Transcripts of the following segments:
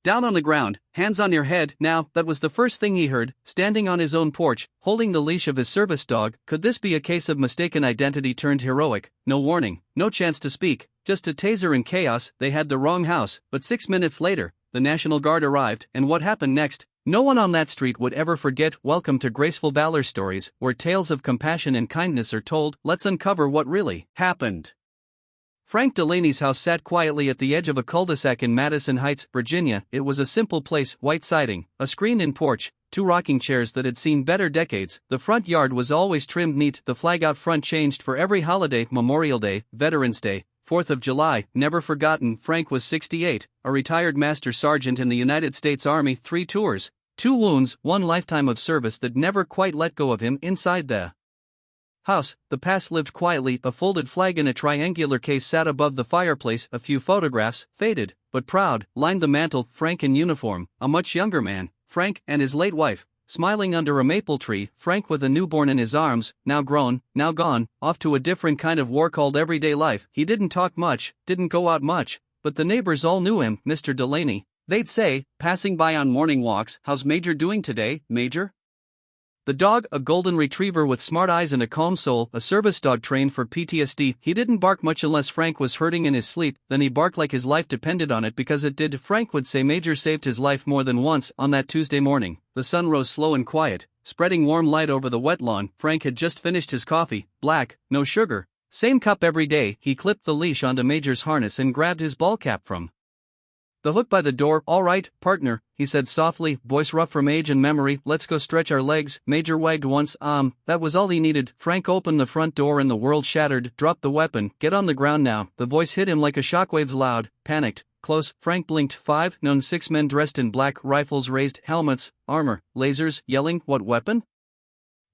Down on the ground, hands on your head. Now, that was the first thing he heard, standing on his own porch, holding the leash of his service dog. Could this be a case of mistaken identity turned heroic? No warning, no chance to speak, just a taser and chaos. They had the wrong house, but 6 minutes later, the National Guard arrived, and what happened next? No one on that street would ever forget. Welcome to Graceful Valor Stories, where tales of compassion and kindness are told. Let's uncover what really happened. Frank Delaney's house sat quietly at the edge of a cul-de-sac in Madison Heights, Virginia. It was a simple place, white siding, a screened-in porch, 2 rocking chairs that had seen better decades. The front yard was always trimmed neat, the flag out front changed for every holiday: Memorial Day, Veterans Day, 4th of July, never forgotten. Frank was 68, a retired master sergeant in the United States Army, 3 tours, 2 wounds, 1 lifetime of service that never quite let go of him. Inside the house, the past lived quietly. A folded flag in a triangular case sat above the fireplace. A few photographs, faded but proud, lined the mantel. Frank in uniform, a much younger man, Frank and his late wife, smiling under a maple tree. Frank with a newborn in his arms, now grown, now gone, off to a different kind of war called everyday life. He didn't talk much, didn't go out much, but the neighbors all knew him, Mr. Delaney. They'd say, passing by on morning walks, "How's Major doing today, Major?" The dog, a golden retriever with smart eyes and a calm soul, a service dog trained for PTSD. He didn't bark much unless Frank was hurting in his sleep, then he barked like his life depended on it, because it did. Frank would say Major saved his life more than once. On that Tuesday morning, the sun rose slow and quiet, spreading warm light over the wet lawn. Frank had just finished his coffee, black, no sugar, same cup every day. He clipped the leash onto Major's harness and grabbed his ball cap from the hook by the door. "All right, partner," he said softly, voice rough from age and memory. "Let's go stretch our legs." Major wagged once. That was all he needed. Frank opened the front door and the world shattered. "Drop the weapon, get on the ground now." The voice hit him like a shockwave, loud, panicked, close. Frank blinked. 5 known 6 men dressed in black, rifles raised, helmets, armor, lasers, yelling. "What weapon?"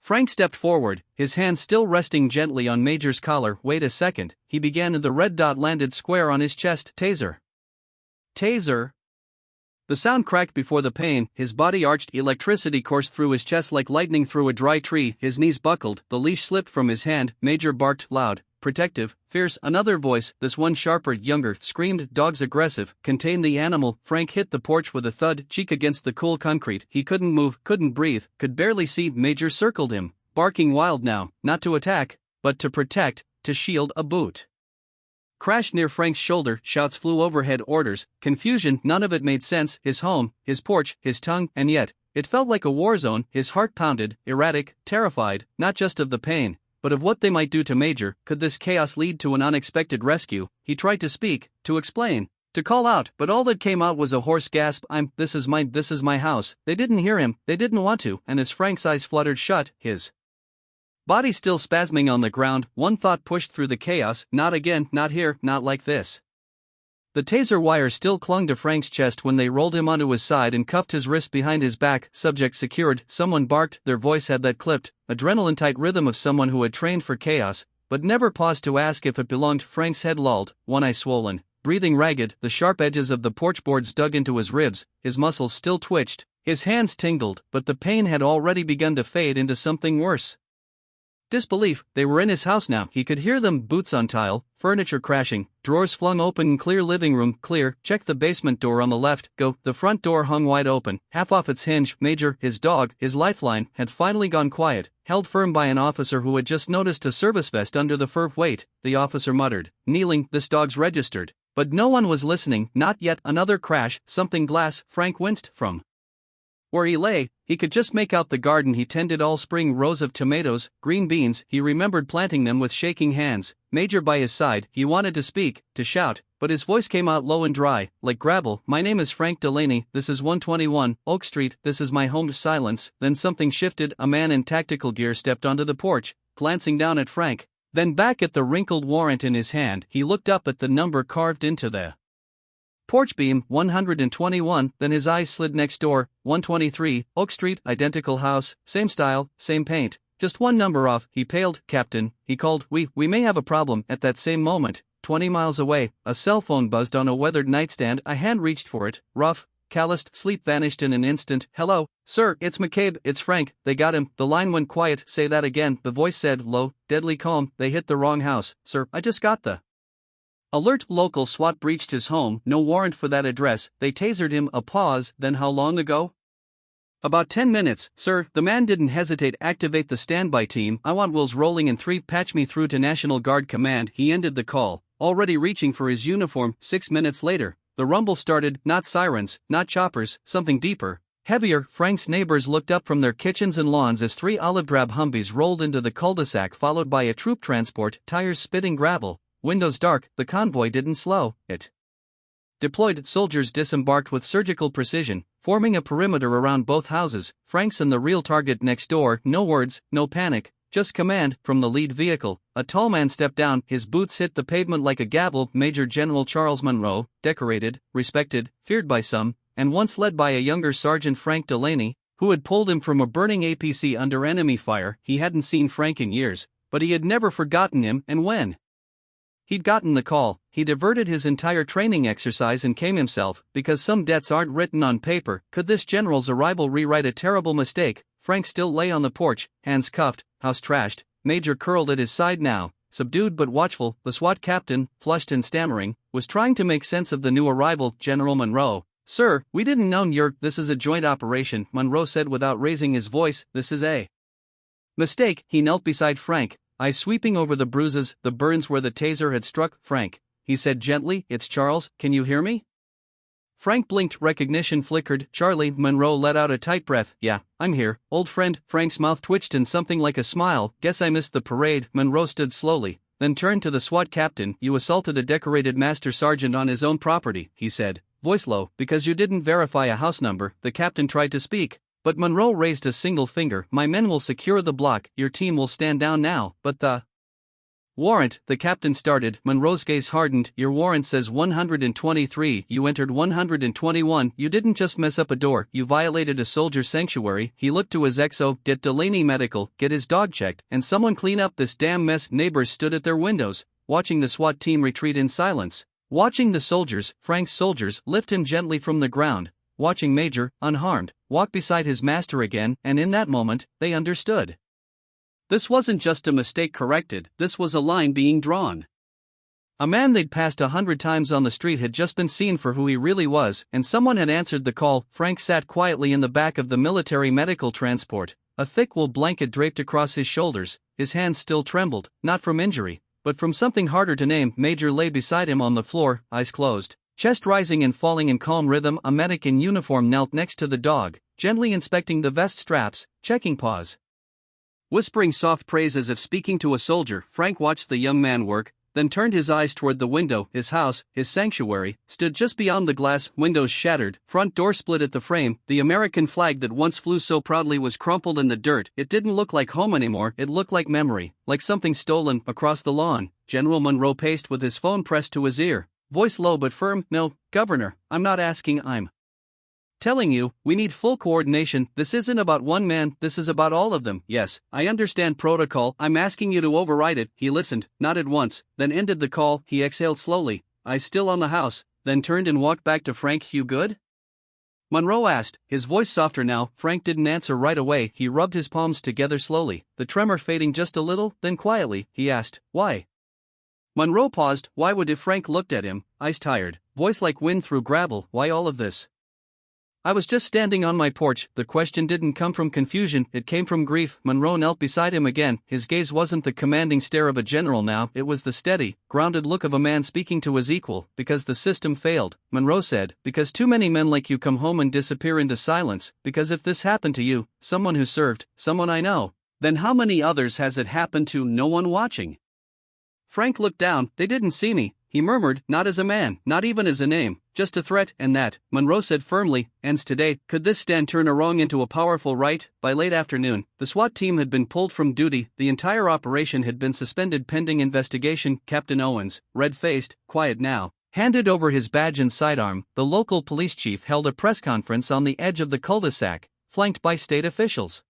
Frank stepped forward, his hand still resting gently on Major's collar. "Wait a second," he began, and the red dot landed square on his chest. "Taser. Taser." The sound cracked before the pain. His body arched, electricity coursed through his chest like lightning through a dry tree. His knees buckled, the leash slipped from his hand. Major barked, loud, protective, fierce. Another voice, this one sharper, younger, screamed, "Dog's aggressive, contain the animal." Frank hit the porch with a thud, cheek against the cool concrete. He couldn't move, couldn't breathe, could barely see. Major circled him, barking wild now, not to attack, but to protect, to shield. A boot crashed near Frank's shoulder, shouts flew overhead, orders, confusion, none of it made sense. His home, his porch, his tongue, and yet, it felt like a war zone. His heart pounded, erratic, terrified, not just of the pain, but of what they might do to Major. Could this chaos lead to an unexpected rescue? He tried to speak, to explain, to call out, but all that came out was a hoarse gasp. This is my house." They didn't hear him, they didn't want to, and as Frank's eyes fluttered shut, his body still spasming on the ground, one thought pushed through the chaos: not again, not here, not like this. The taser wire still clung to Frank's chest when they rolled him onto his side and cuffed his wrist behind his back. Subject secured. Someone barked, their voice had that clipped, adrenaline-tight rhythm of someone who had trained for chaos, but never paused to ask if it belonged. Frank's head lolled, one eye swollen, breathing ragged, the sharp edges of the porch boards dug into his ribs, his muscles still twitched, his hands tingled, but the pain had already begun to fade into something worse. Disbelief. They were in his house now. He could hear them, boots on tile, furniture crashing, drawers flung open. Clear living room, clear. Check the basement door on the left. Go. The front door hung wide open, half off its hinge. Major, his dog, his lifeline, had finally gone quiet, held firm by an officer who had just noticed a service vest under the fur. "Wait," the officer muttered, kneeling, "this dog's registered." But no one was listening, not yet. Another crash, something glass. Frank winced. From where he lay, he could just make out the garden he tended all spring, rows of tomatoes, green beans. He remembered planting them with shaking hands. Major by his side. He wanted to speak, to shout, but his voice came out low and dry, like gravel. "My name is Frank Delaney, this is 121, Oak Street, this is my home." Silence, then something shifted. A man in tactical gear stepped onto the porch, glancing down at Frank, then back at the wrinkled warrant in his hand. He looked up at the number carved into the porch beam, 121, then his eyes slid next door, 123, Oak Street, identical house, same style, same paint, just one number off. He paled. "Captain," he called, we may have a problem." At that same moment, 20 miles away, a cell phone buzzed on a weathered nightstand. A hand reached for it, rough, calloused. Sleep vanished in an instant. "Hello, sir, it's McCabe, it's Frank, they got him." The line went quiet. "Say that again," the voice said, low, deadly calm. "They hit the wrong house, sir. I just got the Alert local SWAT breached his home, no warrant for that address, they tasered him. A pause, then how long ago? About 10 minutes, sir. The man didn't hesitate. Activate the standby team. I want Wills rolling in 3. Patch me through to National Guard Command. He ended the call, already reaching for his uniform. 6 minutes later, the rumble started. Not sirens, not choppers, something deeper, heavier. Frank's neighbors looked up from their kitchens and lawns as 3 olive-drab Humvees rolled into the cul-de-sac, followed by a troop transport, tires spitting gravel, windows dark. The convoy didn't slow, it deployed. Soldiers disembarked with surgical precision, forming a perimeter around both houses. Frank's and the real target next door. No words, no panic, just command. From the lead vehicle, a tall man stepped down. His boots hit the pavement like a gavel. Major General Charles Monroe, decorated, respected, feared by some, and once led by a younger Sergeant Frank Delaney, who had pulled him from a burning APC under enemy fire. He hadn't seen Frank in years, but he had never forgotten him, and when he'd gotten the call, he diverted his entire training exercise and came himself, because some debts aren't written on paper. Could this general's arrival rewrite a terrible mistake? Frank still lay on the porch, hands cuffed, house trashed, Major curled at his side now, subdued but watchful. The SWAT captain, flushed and stammering, was trying to make sense of the new arrival. General Monroe. Sir, we didn't know you're. This is a joint operation, Monroe said without raising his voice. This is a mistake. He knelt beside Frank, eyes sweeping over the bruises, the burns where the taser had struck. Frank, he said gently, it's Charles, can you hear me? Frank blinked, recognition flickered. Charlie. Monroe let out a tight breath. Yeah, I'm here, old friend. Frank's mouth twitched in something like a smile. Guess I missed the parade. Monroe stood slowly, then turned to the SWAT captain. You assaulted a decorated master sergeant on his own property, he said, voice low, because you didn't verify a house number. The captain tried to speak, but Monroe raised a single finger. My men will secure the block, your team will stand down now. But the warrant, the captain started. Monroe's gaze hardened. Your warrant says 123, you entered 121, you didn't just mess up a door, you violated a soldier sanctuary. He looked to his XO, get Delaney medical, get his dog checked, and someone clean up this damn mess. Neighbors stood at their windows, watching the SWAT team retreat in silence, watching the soldiers, Frank's soldiers, lift him gently from the ground, watching Major, unharmed, walk beside his master again, and in that moment, they understood. This wasn't just a mistake corrected, this was a line being drawn. A man they'd passed 100 times on the street had just been seen for who he really was, and someone had answered the call. Frank sat quietly in the back of the military medical transport, a thick wool blanket draped across his shoulders. His hands still trembled, not from injury, but from something harder to name. Major lay beside him on the floor, eyes closed, chest rising and falling in calm rhythm. A medic in uniform knelt next to the dog, gently inspecting the vest straps, checking paws, whispering soft praise as if speaking to a soldier. Frank watched the young man work, then turned his eyes toward the window. His house, his sanctuary, stood just beyond the glass, windows shattered, front door split at the frame. The American flag that once flew so proudly was crumpled in the dirt. It didn't look like home anymore, it looked like memory, like something stolen. Across the lawn, General Monroe paced with his phone pressed to his ear, voice low but firm. No, Governor, I'm not asking, I'm telling you, we need full coordination. This isn't about one man, this is about all of them. Yes, I understand protocol, I'm asking you to override it. He listened, nodded once, then ended the call. He exhaled slowly, eyes still on the house, then turned and walked back to Frank. You good? Monroe asked, his voice softer now. Frank didn't answer right away. He rubbed his palms together slowly, the tremor fading just a little. Then quietly, he asked, why? Monroe paused. Why would? If Frank looked at him, eyes tired, voice like wind through gravel. Why all of this? I was just standing on my porch. The question didn't come from confusion, it came from grief. Monroe knelt beside him again. His gaze wasn't the commanding stare of a general now, it was the steady, grounded look of a man speaking to his equal. Because the system failed, Monroe said, because too many men like you come home and disappear into silence, because if this happened to you, someone who served, someone I know, then how many others has it happened to? No one watching. Frank looked down. They didn't see me, he murmured, not as a man, not even as a name, just a threat. And that, Monroe said firmly, ends today. Could this stand turn a wrong into a powerful right? By late afternoon, the SWAT team had been pulled from duty. The entire operation had been suspended pending investigation. Captain Owens, red-faced, quiet now, handed over his badge and sidearm. The local police chief held a press conference on the edge of the cul-de-sac, flanked by state officials.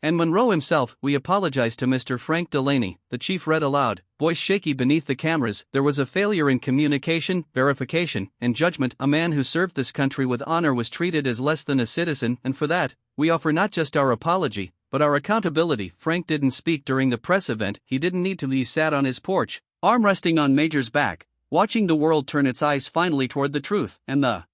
And Monroe himself. We apologize to Mr. Frank Delaney, the chief read aloud, voice shaky beneath the cameras. There was a failure in communication, verification, and judgment. A man who served this country with honor was treated as less than a citizen, and for that, we offer not just our apology, but our accountability. Frank didn't speak during the press event. He didn't need to. He sat on his porch, arm resting on Major's back, watching the world turn its eyes finally toward the truth, and the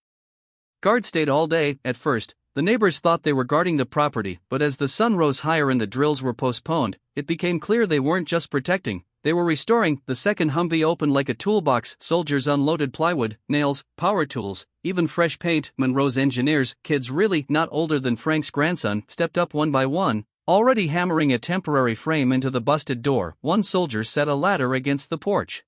guard stayed all day. At first, the neighbors thought they were guarding the property, but as the sun rose higher and the drills were postponed, it became clear they weren't just protecting, they were restoring. The second Humvee opened like a toolbox. Soldiers unloaded plywood, nails, power tools, even fresh paint. Monroe's engineers, kids really not older than Frank's grandson, stepped up one by one, already hammering a temporary frame into the busted door. One soldier set a ladder against the porch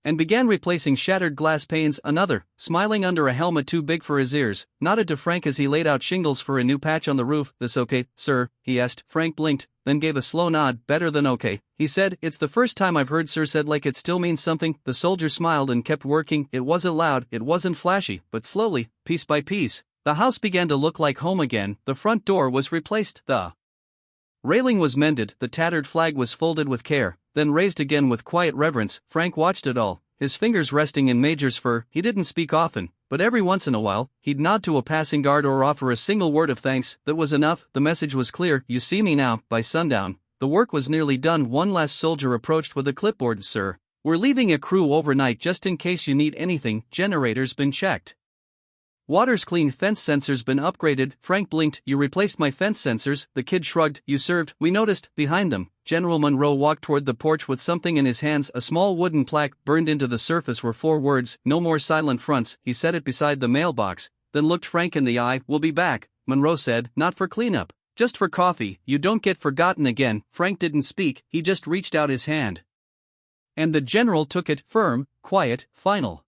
and began replacing shattered glass panes. Another, smiling under a helmet too big for his ears, nodded to Frank as he laid out shingles for a new patch on the roof. "This okay, sir?" he asked. Frank blinked, then gave a slow nod. "Better than okay," he said. "It's the first time I've heard sir said like it still means something." The soldier smiled and kept working. It wasn't loud, it wasn't flashy, but slowly, piece by piece, the house began to look like home again. The front door was replaced, the railing was mended, the tattered flag was folded with care, then raised again with quiet reverence. Frank watched it all, his fingers resting in Major's fur. He didn't speak often, but every once in a while, he'd nod to a passing guard or offer a single word of thanks. That was enough. The message was clear: "You see me now." By sundown, the work was nearly done. One last soldier approached with a clipboard. "Sir, we're leaving a crew overnight just in case you need anything. Generator's been checked. Water's clean. Fence sensors been upgraded." Frank blinked. "You replaced my fence sensors?" The kid shrugged. "You served." "We noticed." Behind them, General Monroe walked toward the porch with something in his hands. A small wooden plaque burned into the surface were 4 words: "No more silent fronts." He set it beside the mailbox, then looked Frank in the eye. "We'll be back," Monroe said. "Not for cleanup, just for coffee. You don't get forgotten again." Frank didn't speak, he just reached out his hand. And the general took it, firm, quiet, final.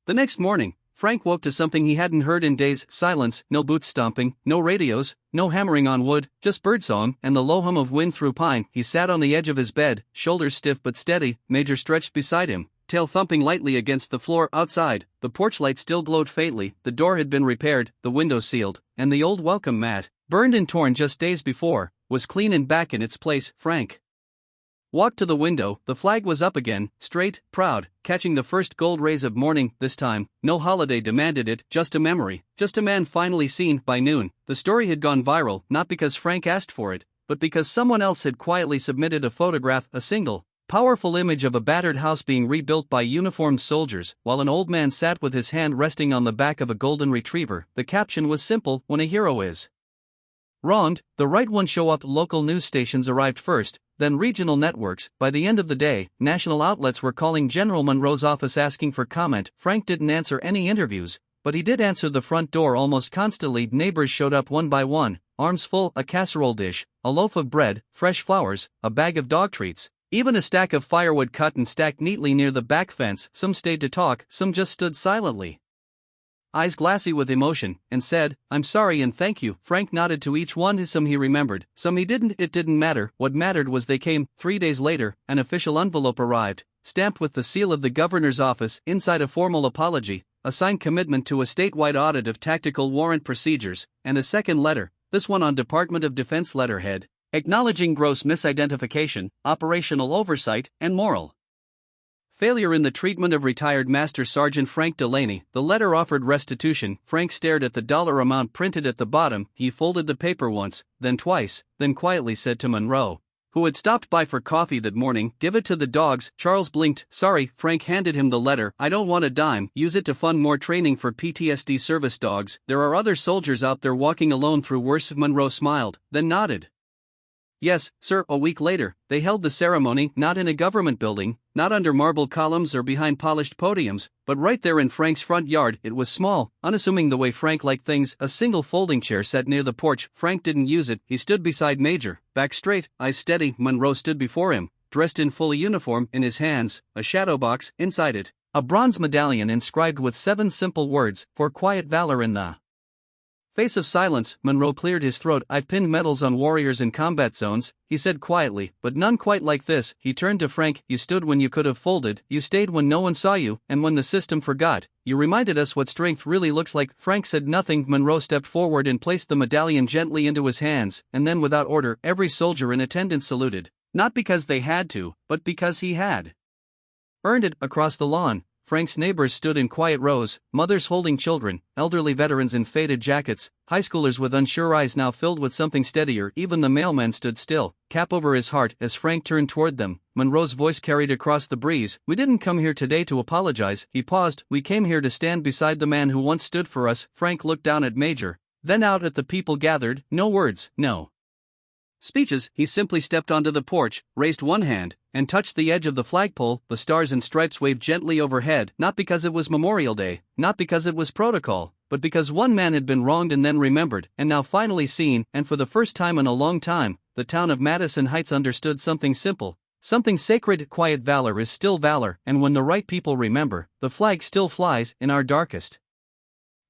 The next morning, Frank woke to something he hadn't heard in days: silence, no boots stomping, no radios, no hammering on wood, just birdsong and the low hum of wind through pine. He sat on the edge of his bed, shoulders stiff but steady. Major stretched beside him, tail thumping lightly against the floor. Outside, the porch light still glowed faintly. The door had been repaired, the window sealed, and the old welcome mat, burned and torn just days before, was clean and back in its place. Frank walked to the window. The flag was up again, straight, proud, catching the first gold rays of morning. This time, no holiday demanded it, just a memory, just a man finally seen. By noon, the story had gone viral, not because Frank asked for it, but because someone else had quietly submitted a photograph, a single, powerful image of a battered house being rebuilt by uniformed soldiers, while an old man sat with his hand resting on the back of a golden retriever. The caption was simple: "When a hero is wronged, the right one show up." Local news stations arrived first, then regional networks. By the end of the day, national outlets were calling General Monroe's office asking for comment. Frank didn't answer any interviews, but he did answer the front door almost constantly. Neighbors showed up one by one, arms full, a casserole dish, a loaf of bread, fresh flowers, a bag of dog treats, even a stack of firewood cut and stacked neatly near the back fence. Some stayed to talk, some just stood silently, eyes glassy with emotion, and said, "I'm sorry and thank you." Frank nodded to each one. Some he remembered, some he didn't. It didn't matter. What mattered was they came. 3 days later, an official envelope arrived, stamped with the seal of the governor's office. Inside, a formal apology, a signed commitment to a statewide audit of tactical warrant procedures, and a second letter, this one on Department of Defense letterhead, acknowledging gross misidentification, operational oversight, and moral failure in the treatment of retired Master Sergeant Frank Delaney. The letter offered restitution. Frank stared at the dollar amount printed at the bottom. He folded the paper once, then twice, then quietly said to Monroe, who had stopped by for coffee that morning, "Give it to the dogs." Charles blinked. "Sorry." Frank handed him the letter. "I don't want a dime. Use it to fund more training for PTSD service dogs. There are other soldiers out there walking alone through worse." Monroe smiled, then nodded. "Yes, sir." A week later, they held the ceremony, not in a government building, not under marble columns or behind polished podiums, but right there in Frank's front yard. It was small, unassuming the way Frank liked things. A single folding chair sat near the porch. Frank didn't use it. He stood beside Major, back straight, eyes steady. Monroe stood before him, dressed in full uniform. In his hands, a shadow box, inside it, a bronze medallion inscribed with 7 simple words: "For quiet valor in the face of silence." Monroe cleared his throat. "I've pinned medals on warriors in combat zones," he said quietly, "but none quite like this." He turned to Frank. "You stood when you could have folded, you stayed when no one saw you, and when the system forgot, you reminded us what strength really looks like." Frank said nothing. Monroe stepped forward and placed the medallion gently into his hands, and then without order, every soldier in attendance saluted, not because they had to, but because he had earned it. Across the lawn, Frank's neighbors stood in quiet rows, mothers holding children, elderly veterans in faded jackets, high schoolers with unsure eyes now filled with something steadier. Even the mailman stood still, cap over his heart, as Frank turned toward them. Monroe's voice carried across the breeze. "We didn't come here today to apologize." He paused. "We came here to stand beside the man who once stood for us." Frank looked down at Major, then out at the people gathered. No words, no speeches. He simply stepped onto the porch, raised one hand, and touched the edge of the flagpole. The stars and stripes waved gently overhead, not because it was Memorial Day, not because it was protocol, but because one man had been wronged and then remembered, and now finally seen. And for the first time in a long time, the town of Madison Heights understood something simple, something sacred. Quiet valor is still valor, and when the right people remember, the flag still flies. In our darkest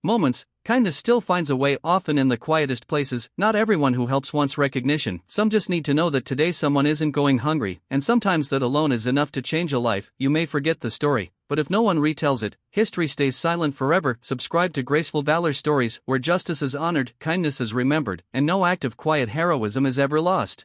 moments, kindness still finds a way, often in the quietest places. Not everyone who helps wants recognition, some just need to know that today someone isn't going hungry, and sometimes that alone is enough to change a life. You may forget the story, but if no one retells it, history stays silent forever. Subscribe to Graceful Valor Stories, where justice is honored, kindness is remembered, and no act of quiet heroism is ever lost.